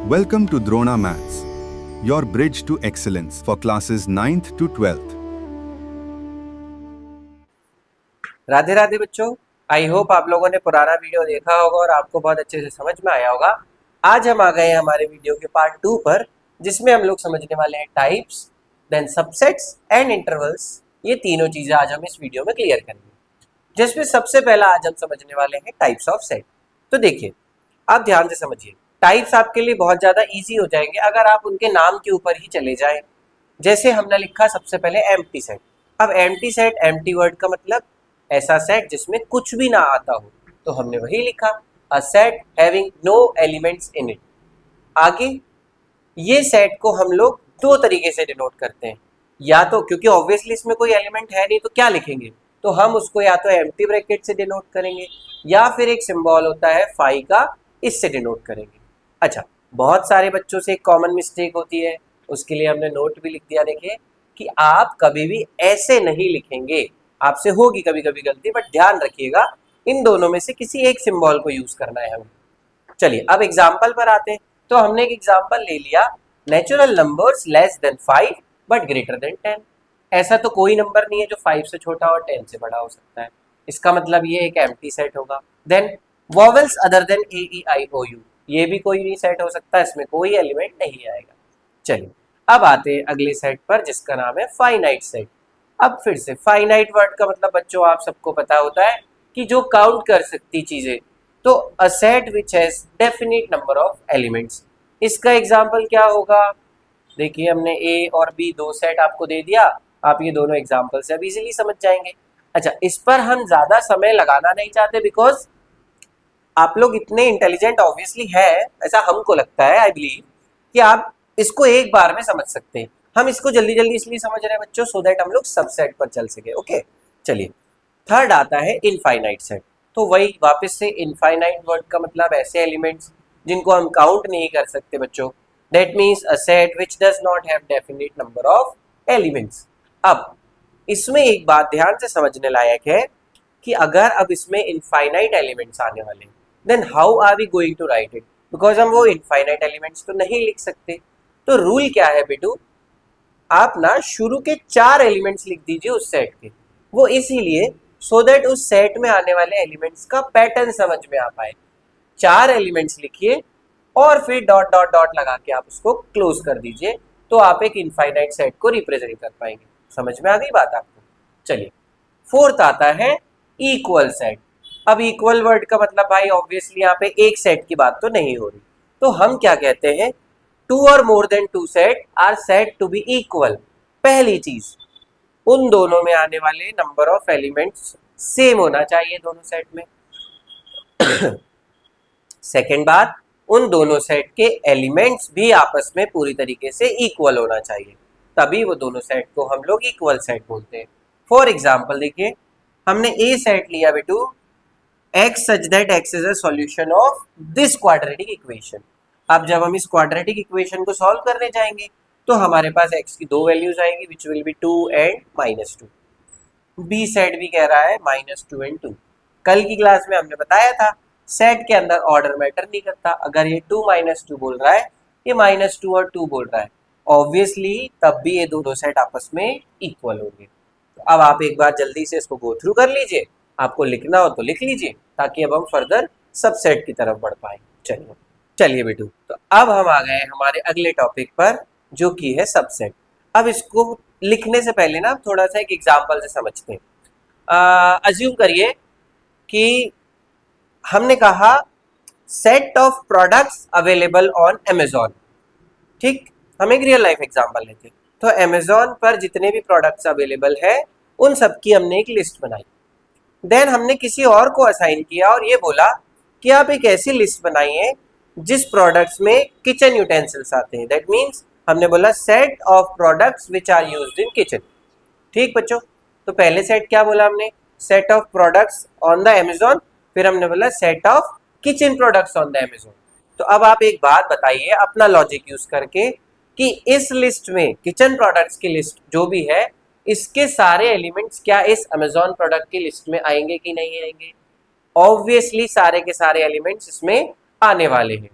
Welcome to Drona Maths, your bridge to excellence for classes 9th to 12th. Radhe Radhe बच्चों, I hope आप लोगों ने पुराना वीडियो देखा होगा और आपको बहुत अच्छे से समझ में आया होगा। आज हम आ गए हैं हमारे वीडियो के पार्ट 2 पर, जिसमें हम लोग समझने वाले हैं types, then subsets and intervals. ये तीनों चीजें आज हम इस वीडियो में क्लियर करेंगे, जिसमें सबसे पहला आज हम समझने वाले हैं टाइप्स ऑफ सेट। तो देखिए, आप ध्यान से समझिए, टाइप्स आपके लिए बहुत ज्यादा इजी हो जाएंगे अगर आप उनके नाम के ऊपर ही चले जाएं। जैसे हमने लिखा सबसे पहले एम्प्टी सेट। अब एम्प्टी सेट, एम्प्टी वर्ड का मतलब ऐसा सेट जिसमें कुछ भी ना आता हो, तो हमने वही लिखा, a set having no elements in it. आगे ये सेट को हम लोग दो तरीके से डिनोट करते हैं, या तो क्योंकि ऑब्वियसली इसमें कोई एलिमेंट है नहीं तो क्या लिखेंगे, तो हम उसको या तो एम्प्टी ब्रैकेट से डिनोट करेंगे या फिर एक सिंबल होता है फाई का, इससे डिनोट करेंगे। अच्छा, बहुत सारे बच्चों से एक कॉमन मिस्टेक होती है, उसके लिए हमने नोट भी लिख दिया। देखिए कि आप कभी भी ऐसे नहीं लिखेंगे, आपसे होगी कभी कभी गलती, बट ध्यान रखिएगा इन दोनों में से किसी एक सिंबल को यूज करना है हमें। चलिए अब एग्जाम्पल पर आते हैं। तो हमने एक एग्जाम्पल ले लिया, natural numbers less than 5 but greater than 10। ऐसा तो कोई नंबर नहीं है जो 5 से छोटा और 10 से बड़ा हो सकता है, इसका मतलब ये एक एम्प्टी सेट होगा। Then vowels other than A E I O U, ये भी कोई नहीं सेट हो सकता, इसमें कोई एलिमेंट नहीं आएगा। चलिए अब आते हैं अगले सेट पर, जिसका नाम है फाइनाइट सेट। अब फिर से फाइनाइट वर्ड का मतलब बच्चों आप सबको पता होता है कि जो काउंट कर सकती चीजें, तो a set which has definite number of elements. इसका एग्जांपल क्या होगा? देखिए हमने ए और बी दो सेट आपको दे दिया, आप ये दोनों एग्जांपल से अब इजीली समझ जाएंगे। अच्छा, इस पर हम ज्यादा समय लगाना नहीं चाहते, बिकॉज आप लोग इतने इंटेलिजेंट ऑब्वियसली है, ऐसा हमको लगता है, आई बिलीव कि आप इसको एक बार में समझ सकते हैं। हम इसको जल्दी जल्दी इसलिए समझ रहे हैं बच्चों, सो दैट हम लोग सबसेट पर चल सके। ओके, चलिए थर्ड आता है इनफाइनाइट सेट। तो वही वापस से, इनफाइनाइट वर्ड का मतलब ऐसे एलिमेंट्स जिनको हम काउंट नहीं कर सकते बच्चों। That means a set which does not have definite number of elements. अब इसमें एक बात ध्यान से समझने लायक है कि अगर अब इसमें इनफाइनाइट एलिमेंट्स आने वाले हैं, then how are we going to write it, because हम वो इनफाइनाइट एलिमेंट्स तो नहीं लिख सकते। तो रूल क्या है बेटू, आप ना शुरू के 4 एलिमेंट्स लिख दीजिए उस सेट के, वो इसीलिए सो दैट उस सेट में आने वाले एलिमेंट्स का पैटर्न समझ में आ पाए। 4 एलिमेंट्स लिखिए और फिर डॉट डॉट डॉट लगा के आप उसको क्लोज कर दीजिए, तो आप एक इनफाइनाइट सेट को रिप्रेजेंट कर पाएंगे। समझ में आ गई बात आपको? चलिए फोर्थ आता है इक्वल सेट। अब इक्वल वर्ड का मतलब भाई ऑब्वियसली यहाँ पे एक सेट की बात तो नहीं हो रही, तो हम क्या कहते हैं, 2 और more than 2 set are said to be equal. पहली चीज, उन दोनों में आने वाले नंबर ऑफ एलिमेंट्स सेम होना चाहिए दोनों सेट में। सेकेंड बात, उन दोनों सेट के एलिमेंट्स भी आपस में पूरी तरीके से इक्वल होना चाहिए, तभी वो दोनों सेट को हम लोग इक्वल सेट बोलते हैं। फॉर एग्जाम्पल देखिए, हमने ए सेट लिया बेटू, x such that x is a solution of this quadratic equation। अब जब हम इस क्वाड्रेटिक इक्वेशन को सॉल्व करने जाएंगे तो हमारे पास x की दो वैल्यूज आएगी, which will be 2 and -2। B set भी कह रहा है -2 एंड 2। कल की क्लास में हमने बताया था सेट के अंदर ऑर्डर मैटर नहीं करता, अगर ये 2 -2 बोल रहा है, ये -2 और 2 बोल रहा है, ऑब्वियसली तब भी ये दोनों सेट आपस में इक्वल होंगे। अब आप एक बार जल्दी से इसको गो थ्रू कर लीजिए, आपको लिखना हो तो लिख लीजिए, ताकि अब हम फर्दर सबसेट की तरफ बढ़ पाए। चलिए चलिए बेटू, तो अब हम आ गए हमारे अगले टॉपिक पर, जो कि है सबसेट। अब इसको लिखने से पहले ना थोड़ा सा एक एग्जांपल से समझते हैं। अज्यूम करिए कि हमने कहा set of products available on Amazon. ठीक, हम एक रियल लाइफ एग्जांपल लेते हैं। तो अमेजोन पर जितने भी प्रोडक्ट्स अवेलेबल है, उन सब की हमने एक लिस्ट बनाई। देन हमने किसी और को असाइन किया और ये बोला कि आप एक ऐसी लिस्ट बनाइए जिस प्रोडक्ट्स में किचन यूटेंसिल्स आते हैं। दैट मीन्स हमने बोला set of products which are used in kitchen. ठीक बच्चों, तो पहले सेट क्या बोला हमने, set of products on the Amazon, फिर हमने बोला set of kitchen products on the Amazon. तो अब आप एक बात बताइए अपना लॉजिक यूज करके कि इस लिस्ट में किचन प्रोडक्ट्स की लिस्ट जो भी है, इसके सारे एलिमेंट्स क्या इस अमेजोन प्रोडक्ट की लिस्ट में आएंगे कि नहीं आएंगे? ऑब्वियसली सारे के सारे एलिमेंट्स इसमें आने वाले हैं।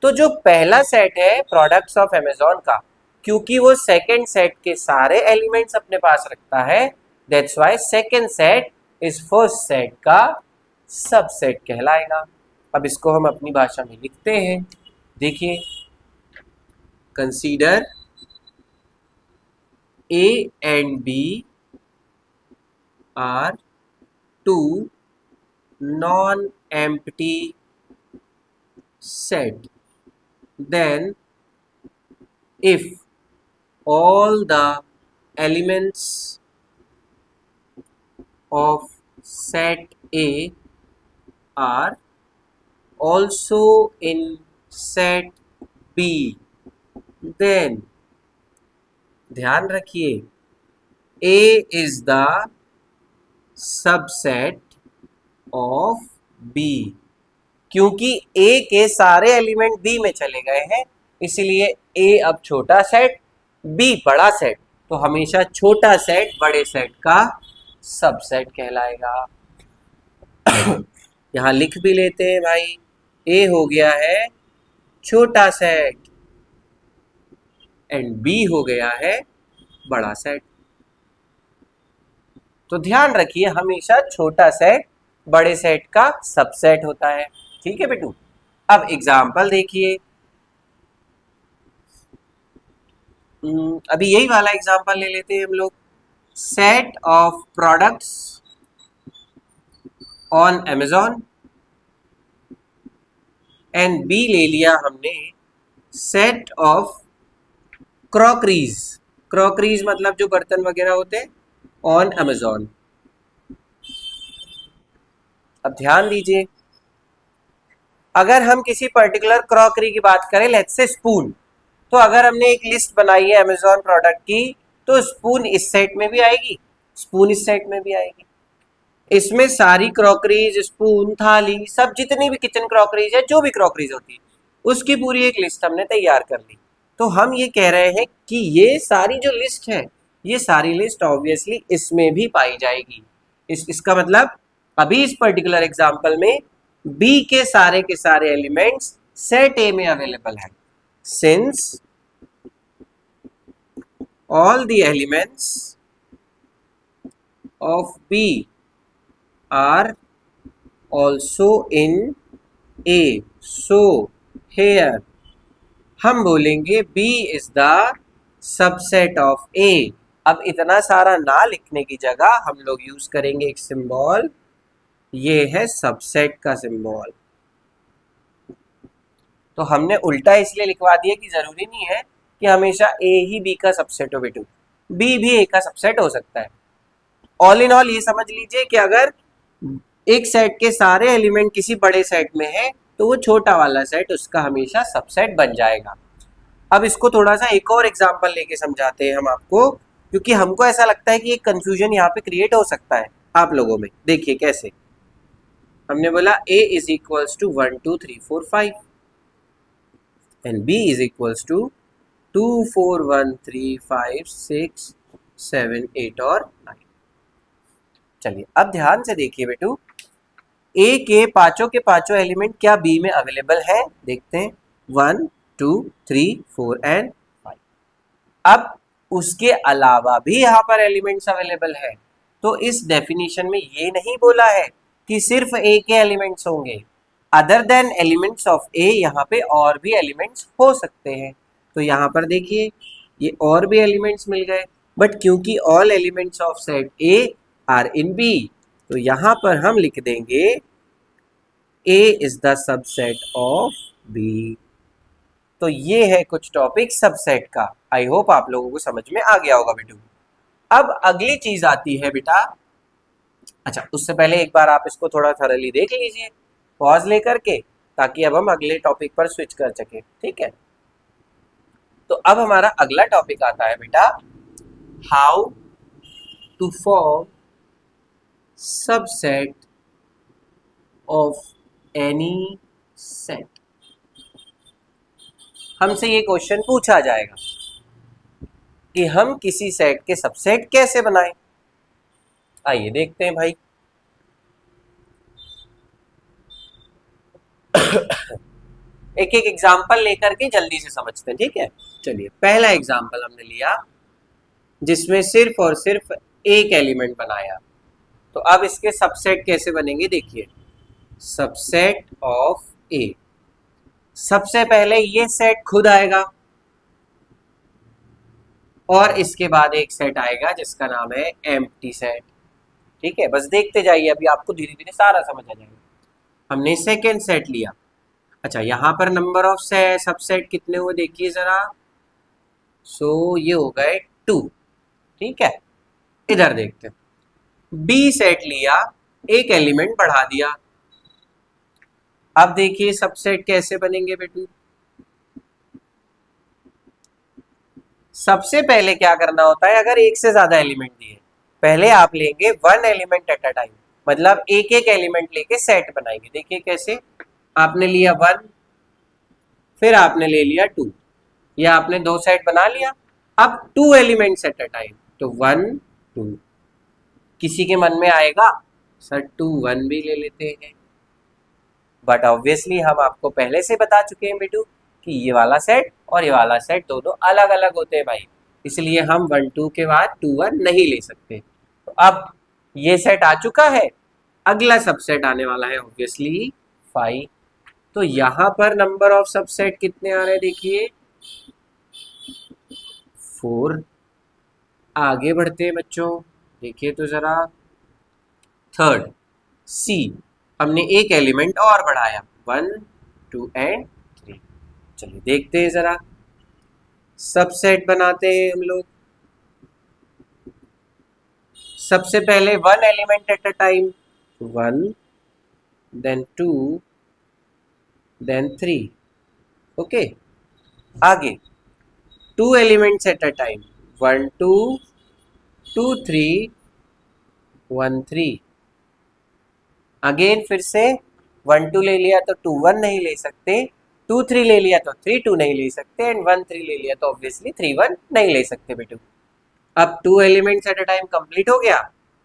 तो जो पहला सेट है प्रोडक्ट्स ऑफ अमेजोन का, क्योंकि वो सेकंड सेट के सारे एलिमेंट्स अपने पास रखता है, दैट्स व्हाई सेकंड सेट इस फर्स्ट सेट का सबसेट कहलाएगा। अब इसको हम अपनी भाषा में लिखते हैं। देखिए, consider A and B are two non-empty set. Then, if all the elements of set A are also in set B, then ध्यान रखिए A is the subset of B, क्योंकि A के सारे एलिमेंट B में चले गए हैं, इसलिए A अब छोटा सेट, B बड़ा सेट, तो हमेशा छोटा सेट बड़े सेट का सबसेट कहलाएगा। यहां लिख भी लेते हैं भाई, A हो गया है छोटा सेट एंड B हो गया है बड़ा सेट। तो ध्यान रखिए, हमेशा छोटा सेट बड़े सेट का सबसेट होता है। ठीक है बेटू, अब एग्जाम्पल देखिए। अभी यही वाला एग्जाम्पल ले लेते हैं हम लोग। Set of products on Amazon and B ले लिया हमने सेट ऑफ क्रॉकरीज। क्रॉकरीज मतलब जो बर्तन वगैरह होते हैं, ऑन अमेजोन। अब ध्यान दीजिए, अगर हम किसी पर्टिकुलर क्रॉकरी की बात करें, लेट्स से स्पून, तो अगर हमने एक लिस्ट बनाई है अमेजोन प्रोडक्ट की, तो स्पून इस सेट में भी आएगी, स्पून इस सेट में भी आएगी। इसमें सारी क्रॉकरीज, स्पून, थाली, सब जितनी भी किचन क्रॉकरीज है, जो भी क्रॉकरीज होती है, उसकी पूरी एक लिस्ट हमने तैयार कर ली। तो हम ये कह रहे हैं कि ये सारी जो लिस्ट है, ये सारी लिस्ट ऑब्वियसली इसमें भी पाई जाएगी। इसका मतलब अभी इस पर्टिकुलर एग्जांपल में बी के सारे एलिमेंट्स सेट ए में अवेलेबल है, since all the elements of B are also in A, so here हम बोलेंगे B is the subset of A। अब इतना सारा ना लिखने की जगह हम लोग यूज करेंगे एक सिंबल, ये है सबसेट का सिंबल। तो हमने उल्टा इसलिए लिखवा दिया कि जरूरी नहीं है कि हमेशा A ही B का सबसेट हो बेटू, B भी A का सबसेट हो सकता है। ऑल इन ऑल ये समझ लीजिए कि अगर एक सेट के सारे एलिमेंट किसी बड़े सेट में है, तो वो छोटा वाला सेट उसका हमेशा सबसेट बन जाएगा। अब इसको थोड़ा सा एक और एग्जांपल लेके समझाते हैं हम आपको, क्योंकि हमको ऐसा लगता है कि एक कंफ्यूजन यहाँ पे क्रिएट हो सकता है आप लोगों में। देखिए कैसे, हमने बोला A is equals to 1 2 3 4 5 and B is equals to 2 4 1 3 5 6 7 8 और 9। चलिए अब ध्यान से देखिए बेटू, A के पांचों एलिमेंट क्या B में अवेलेबल है, देखते हैं 1 2 3 4 एंड 5। अब उसके अलावा भी यहाँ पर एलिमेंट्स अवेलेबल है, तो इस डेफिनेशन में ये नहीं बोला है कि सिर्फ A के एलिमेंट्स होंगे, other than elements of A यहाँ पे और भी एलिमेंट्स हो सकते हैं। तो यहाँ पर देखिए ये और भी एलिमेंट्स मिल गए, बट क्योंकि all elements of set A are in B, तो यहाँ पर हम लिख देंगे A is the subset of B। तो ये है कुछ टॉपिक सबसेट का। आई होप आप लोगों को समझ में आ गया होगा बेटू। अब अगली चीज आती है बेटा, अच्छा उससे पहले एक बार आप इसको थोड़ा थरली देख लीजिए पॉज लेकर के, ताकि अब हम अगले टॉपिक पर स्विच कर सके। ठीक है, तो अब हमारा अगला टॉपिक आता है बेटा, how to form subset of any set. हमसे ये क्वेश्चन पूछा जाएगा कि हम किसी सेट के सबसेट कैसे बनाएं। आइए देखते हैं भाई। एक एक एग्जाम्पल लेकर के जल्दी से समझते हैं, ठीक है। चलिए पहला एग्जाम्पल हमने लिया जिसमें सिर्फ और सिर्फ एक एलिमेंट बनाया, तो अब इसके सबसेट कैसे बनेंगे देखिए। सबसेट ऑफ ए, सबसे पहले ये सेट खुद आएगा और इसके बाद एक सेट आएगा जिसका नाम है एम्प्टी सेट, ठीक है। बस देखते जाइए, अभी आपको धीरे धीरे सारा समझ आ जाएगा। हमने सेकेंड सेट लिया। अच्छा, यहां पर नंबर ऑफ सबसेट कितने हुए देखिए जरा। सो ये हो गए 2, ठीक है। इधर देखते हैं, बी सेट लिया, एक एलिमेंट बढ़ा दिया। अब देखिए सबसेट कैसे बनेंगे बेटू। सबसे पहले क्या करना होता है, अगर एक से ज्यादा एलिमेंट दिए, पहले आप लेंगे 1 एलिमेंट एट अ टाइम, मतलब एक एक एलिमेंट लेके सेट बनाएंगे। देखिए कैसे, आपने लिया 1, फिर आपने ले लिया 2, या आपने 2 सेट बना लिया। अब 2 एलिमेंट्स एट अ टाइम, तो 1 2। किसी के मन में आएगा सर 2 1 भी ले लेते हैं, बट ऑब्वियसली हम आपको पहले से बता चुके हैं बेटू कि ये वाला सेट और ये वाला सेट दोनों अलग अलग होते हैं भाई, इसलिए हम 1 2 के बाद 2 1 नहीं ले सकते। तो अब ये सेट आ चुका है, अगला सबसेट आने वाला है ऑब्वियसली 5। तो यहां पर नंबर ऑफ सबसेट कितने आ रहे हैं देखिए, 4। आगे बढ़ते हैं बच्चों, देखिए तो जरा थर्ड सी, हमने एक एलिमेंट और बढ़ाया 1 2 एंड 3। चलिए देखते हैं जरा, सबसेट बनाते हैं हम लोग। सबसे पहले 1 element at a time, 1 then 2 then 3, okay. आगे 2 elements at a time, 1 2 2 3 1 3। Again फिर से 1 2 ले लिया तो 2 1 नहीं ले सकते, 2 3 ले लिया तो 3 2 नहीं ले सकते, एंड 1 3 ले लिया तो ऑब्वियसली 3 1 नहीं ले सकते बेटू। अब 2 elements at a time complete हो गया,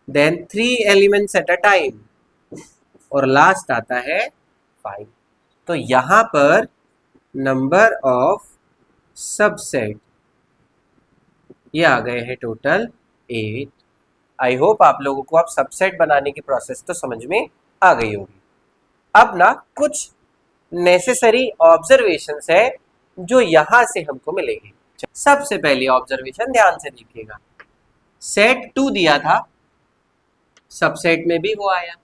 then 3 elements at a time, और लास्ट आता है 5। तो यहां पर नंबर ऑफ सबसेट ये आ गए हैं टोटल 8। आई होप आप लोगों को अब सबसेट बनाने की प्रोसेस तो समझ में आ गई होगी। अब ना कुछ नेसेसरी ऑब्जर्वेशंस है जो यहां से हमको मिलेंगे। सबसे पहली ऑब्जर्वेशन ध्यान से देखिएगा, सेट 2 दिया था, सबसेट में भी वो आया।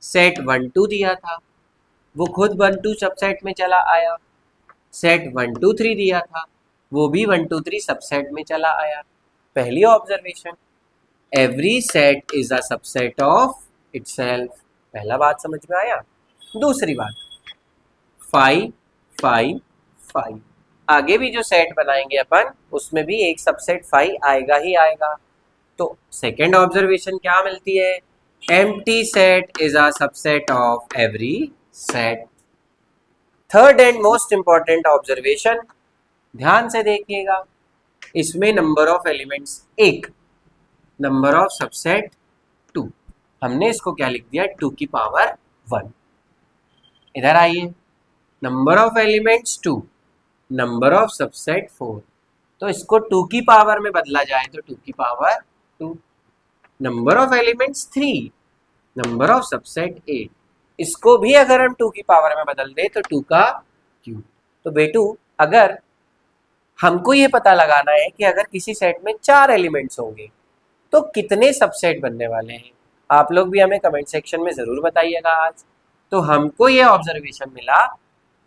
सेट 1 2 दिया था, वो खुद 1 2 सबसेट में चला आया। सेट 1 2 3 दिया था, वो भी 1 2 3 सबसेट में चला आया। पहली observation, every set is a subset of itself. पहला बात समझ में आया। दूसरी बात, 5 5 5, आगे भी जो सेट बनाएंगे अपन उसमें भी एक सबसेट 5 आएगा ही आएगा। तो सेकेंड ऑब्जर्वेशन क्या मिलती है, empty set is a subset of every set. Third and most important observation, ध्यान से देखिएगा, इसमें number of elements 1, number of subset 2, हमने इसको क्या लिख दिया 2 की पावर 1। इधर आइए, number of elements 2, number of subset 4, तो इसको 2 की पावर में बदला जाए तो 2 की power 2। Number of elements 3, number of subset 8, इसको भी अगर हम 2 की पावर में बदल दे तो 2 का क्यूब। तो बेटू अगर हमको ये पता लगाना है कि अगर किसी सेट में 4 एलिमेंट्स होंगे तो कितने सबसेट बनने वाले हैं, आप लोग भी हमें कमेंट सेक्शन में जरूर बताइएगा आज। तो हमको ये ऑब्जर्वेशन मिला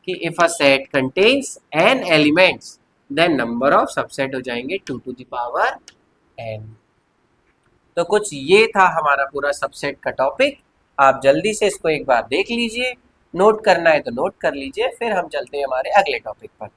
कि if a set contains n elements then number of subset हो जाएंगे 2 टू द पावर n। तो कुछ ये था हमारा पूरा सबसेट का टॉपिक। आप जल्दी से इसको एक बार देख लीजिए, नोट करना है तो नोट कर लीजिए, फिर हम चलते हैं हमारे अगले टॉपिक पर।